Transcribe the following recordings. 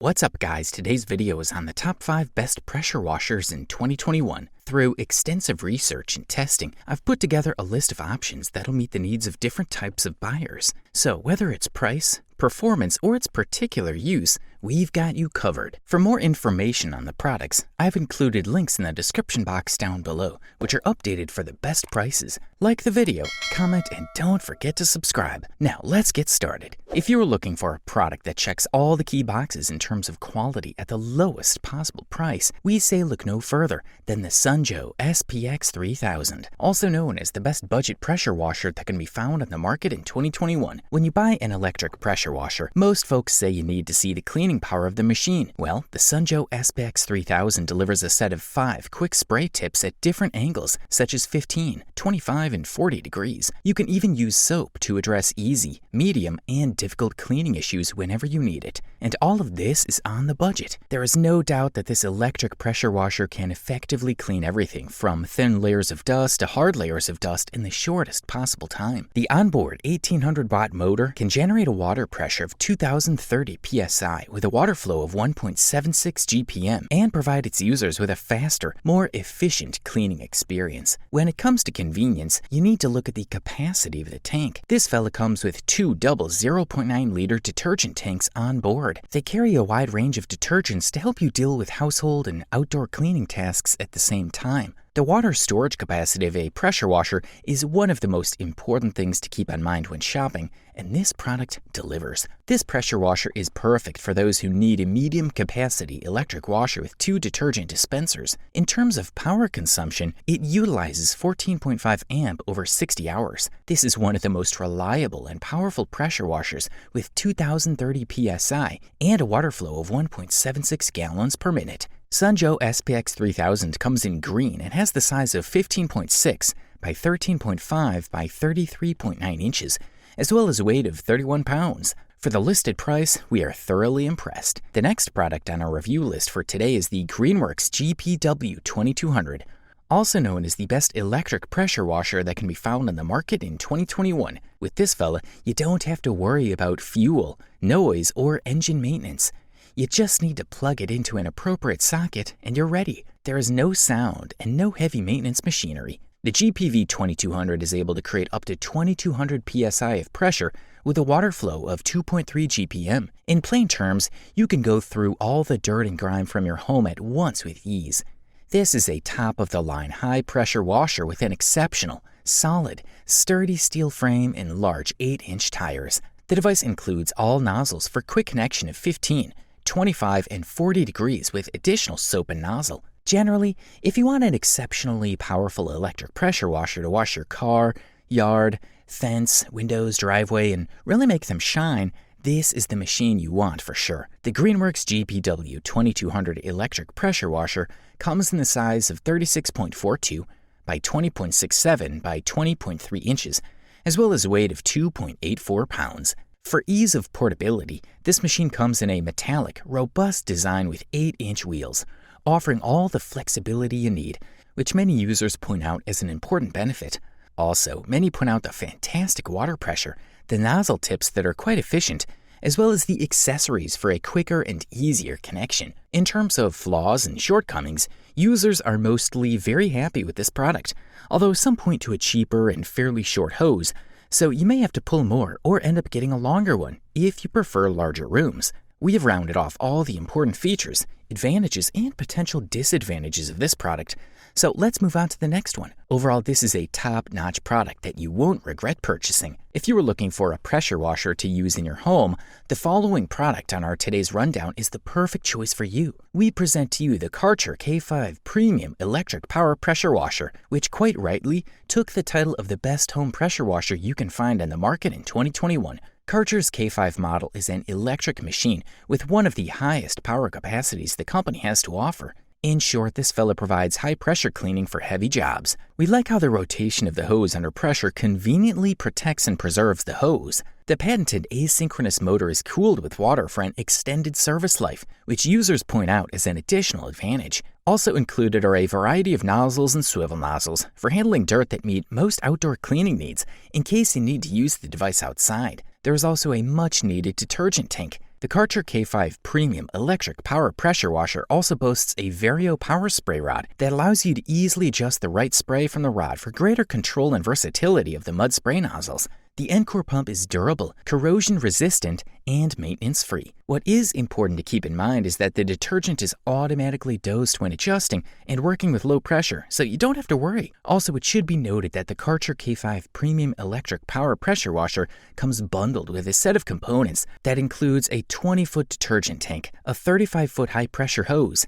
What's up guys, today's video is on the top 5 best pressure washers in 2021. Through extensive research and testing, I've put together a list of options that'll meet the needs of different types of buyers. So whether it's price, performance, or its particular use, we've got you covered. For more information on the products, I've included links in the description box down below, which are updated for the best prices. Like the video, comment, and don't forget to subscribe. Now let's get started. If you're looking for a product that checks all the key boxes in terms of quality at the lowest possible price, we say look no further than the Sunjoe SPX 3000, also known as the best budget pressure washer that can be found on the market in 2021. When you buy an electric pressure washer, most folks say you need to see the cleaning power of the machine. Well, the Sunjoe SPX 3000 delivers a set of 5 quick spray tips at different angles, such as 15, 25, and 40 degrees. You can even use soap to address easy, medium, and difficult cleaning issues whenever you need it. And all of this is on the budget. There is no doubt that this electric pressure washer can effectively clean everything from thin layers of dust to hard layers of dust in the shortest possible time. The onboard 1800 watt motor can generate a water pressure of 2030 psi with a water flow of 1.76 GPM and provide its users with a faster, more efficient cleaning experience. When it comes to convenience, you need to look at the capacity of the tank. This fella comes with 2 double 0.9 liter detergent tanks on board. They carry a wide range of detergents to help you deal with household and outdoor cleaning tasks at the same time. The water storage capacity of a pressure washer is one of the most important things to keep in mind when shopping, and this product delivers. This pressure washer is perfect for those who need a medium capacity electric washer with 2 detergent dispensers. In terms of power consumption, it utilizes 14.5 amp over 60 hours. This is one of the most reliable and powerful pressure washers with 2030 psi and a water flow of 1.76 gallons per minute. Sunjoe SPX 3000 comes in green and has the size of 15.6 by 13.5 by 33.9 inches, as well as a weight of 31 pounds. For the listed price, we are thoroughly impressed. The next product on our review list for today is the Greenworks GPW 2200, also known as the best electric pressure washer that can be found on the market in 2021. With this fella, you don't have to worry about fuel, noise, or engine maintenance. You just need to plug it into an appropriate socket and you're ready. There is no sound and no heavy maintenance machinery. The GPW 2200 is able to create up to 2200 psi of pressure with a water flow of 2.3 GPM. In plain terms, you can go through all the dirt and grime from your home at once with ease. This is a top-of-the-line high-pressure washer with an exceptional, solid, sturdy steel frame and large 8-inch tires. The device includes all nozzles for quick connection of 15, 25, and 40 degrees with additional soap and nozzle. Generally, if you want an exceptionally powerful electric pressure washer to wash your car, yard, fence, windows, driveway, and really make them shine, this is the machine you want for sure. The Greenworks GPW 2200 electric pressure washer comes in the size of 36.42 by 20.67 by 20.3 inches, as well as a weight of 2.84 pounds. For ease of portability, this machine comes in a metallic, robust design with 8-inch wheels, offering all the flexibility you need, which many users point out as an important benefit. Also, many point out the fantastic water pressure, the nozzle tips that are quite efficient, as well as the accessories for a quicker and easier connection. In terms of flaws and shortcomings, users are mostly very happy with this product, although some point to a cheaper and fairly short hose, so you may have to pull more or end up getting a longer one if you prefer larger rooms. We have rounded off all the important features, advantages, and potential disadvantages of this product, so let's move on to the next one. Overall, this is a top-notch product that you won't regret purchasing. If you were looking for a pressure washer to use in your home, the following product on our today's rundown is the perfect choice for you. We present to you the Karcher K5 Premium Electric Power Pressure Washer, which quite rightly took the title of the best home pressure washer you can find on the market in 2021. Karcher's K5 model is an electric machine with one of the highest power capacities the company has to offer. In short, this fella provides high-pressure cleaning for heavy jobs. We like how the rotation of the hose under pressure conveniently protects and preserves the hose. The patented asynchronous motor is cooled with water for an extended service life, which users point out as an additional advantage. Also included are a variety of nozzles and swivel nozzles for handling dirt that meet most outdoor cleaning needs in case you need to use the device outside. There is also a much-needed detergent tank. The Karcher K5 Premium Electric Power Pressure Washer also boasts a Vario power spray rod that allows you to easily adjust the right spray from the rod for greater control and versatility of the mud spray nozzles. The Encore pump is durable, corrosion-resistant, and maintenance-free. What is important to keep in mind is that the detergent is automatically dosed when adjusting and working with low pressure, so you don't have to worry. Also, it should be noted that the Karcher K5 Premium Electric Power Pressure Washer comes bundled with a set of components that includes a 20-foot detergent tank, a 35-foot high-pressure hose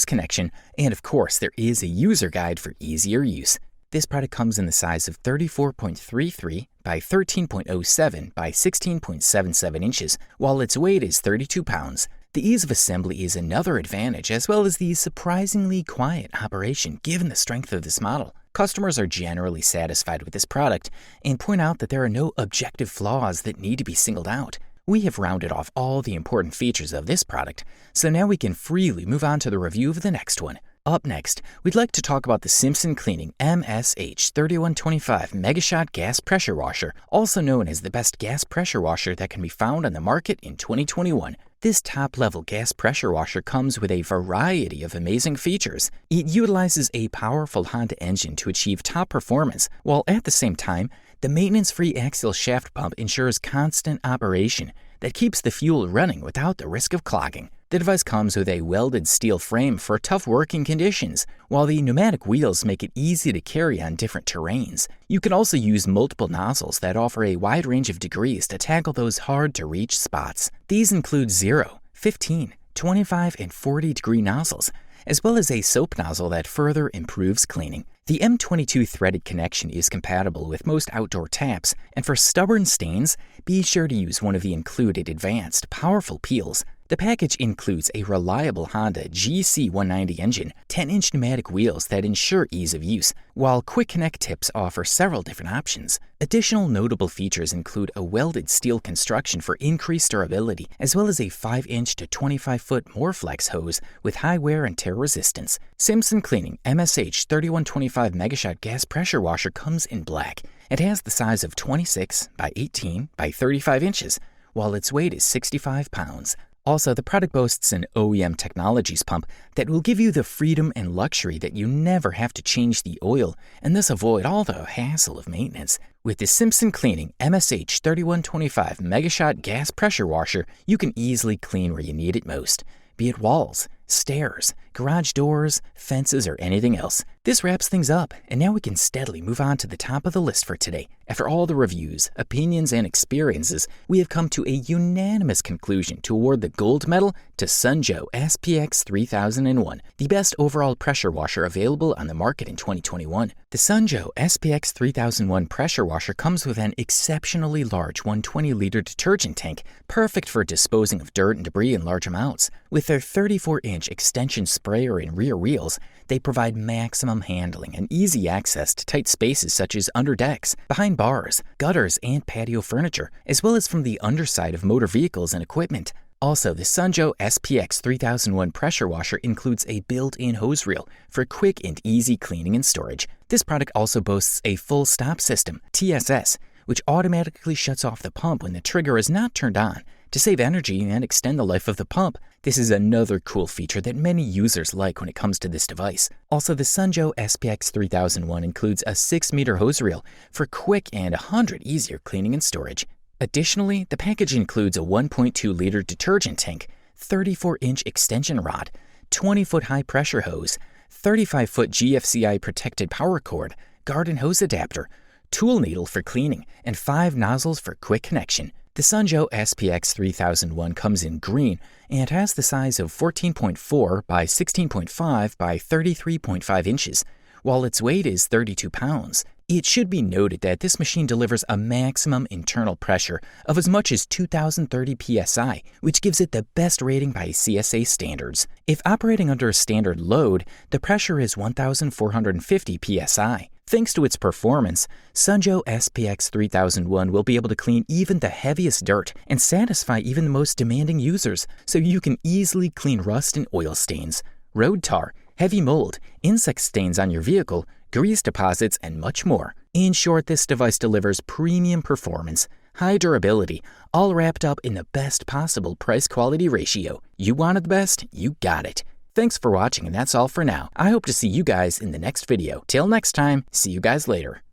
connection, and of course, there is a user guide for easier use. This product comes in the size of 34.33 by 13.07 by 16.77 inches, while its weight is 32 pounds. The ease of assembly is another advantage, as well as the surprisingly quiet operation given the strength of this model. Customers are generally satisfied with this product and point out that there are no objective flaws that need to be singled out. We have rounded off all the important features of this product, so now we can freely move on to the review of the next one. Up next, we'd like to talk about the Simpson Cleaning MSH3125 Megashot Gas Pressure Washer, also known as the best gas pressure washer that can be found on the market in 2021. This top-level gas pressure washer comes with a variety of amazing features. It utilizes a powerful Honda engine to achieve top performance, while at the same time, the maintenance-free axial shaft pump ensures constant operation that keeps the fuel running without the risk of clogging. The device comes with a welded steel frame for tough working conditions, while the pneumatic wheels make it easy to carry on different terrains. You can also use multiple nozzles that offer a wide range of degrees to tackle those hard-to-reach spots. These include 0, 15, 25, and 40-degree nozzles, as well as a soap nozzle that further improves cleaning. The M22 threaded connection is compatible with most outdoor taps, and for stubborn stains, be sure to use one of the included advanced, powerful peels. The package includes a reliable Honda GC190 engine, 10-inch pneumatic wheels that ensure ease of use, while Quick Connect tips offer several different options. Additional notable features include a welded steel construction for increased durability, as well as a 5-inch to 25-foot Morflex hose with high wear and tear resistance. Simpson Cleaning MSH3125 Megashot Gas Pressure Washer comes in black. It has the size of 26 by 18 by 35 inches, while its weight is 65 pounds. Also, the product boasts an OEM Technologies pump that will give you the freedom and luxury that you never have to change the oil and thus avoid all the hassle of maintenance. With the Simpson Cleaning MSH3125 Megashot Gas Pressure Washer, you can easily clean where you need it most, be it walls, stairs, garage doors, fences, or anything else. This wraps things up, and now we can steadily move on to the top of the list for today. After all the reviews, opinions, and experiences, we have come to a unanimous conclusion to award the gold medal to Sunjoe SPX 3001, the best overall pressure washer available on the market in 2021. The Sunjoe SPX 3001 pressure washer comes with an exceptionally large 120-liter detergent tank, perfect for disposing of dirt and debris in large amounts. With their 34-inch extension sprayer and rear wheels, they provide maximum handling and easy access to tight spaces such as under decks, behind bars, gutters, and patio furniture, as well as from the underside of motor vehicles and equipment. Also, the Sunjoe SPX 3001 pressure washer includes a built-in hose reel for quick and easy cleaning and storage. This product also boasts a full stop system, TSS, which automatically shuts off the pump when the trigger is not turned on to save energy and extend the life of the pump. This is another cool feature that many users like when it comes to this device. Also, the Sunjoe SPX 3001 includes a 6-meter hose reel for quick and 100 easier cleaning and storage. Additionally, the package includes a 1.2-liter detergent tank, 34-inch extension rod, 20-foot high-pressure hose, 35-foot GFCI protected power cord, garden hose adapter, tool needle for cleaning, and 5 nozzles for quick connection. The Sunjoe SPX 3001 comes in green and has the size of 14.4 by 16.5 by 33.5 inches, while its weight is 32 pounds. It should be noted that this machine delivers a maximum internal pressure of as much as 2,030 psi, which gives it the best rating by CSA standards. If operating under a standard load, the pressure is 1,450 psi. Thanks to its performance, Sunjoe SPX 3001 will be able to clean even the heaviest dirt and satisfy even the most demanding users, so you can easily clean rust and oil stains, road tar, heavy mold, insect stains on your vehicle, grease deposits, and much more. In short, this device delivers premium performance, high durability, all wrapped up in the best possible price-quality ratio. You wanted the best, you got it. Thanks for watching, and that's all for now. I hope to see you guys in the next video. Till next time, see you guys later.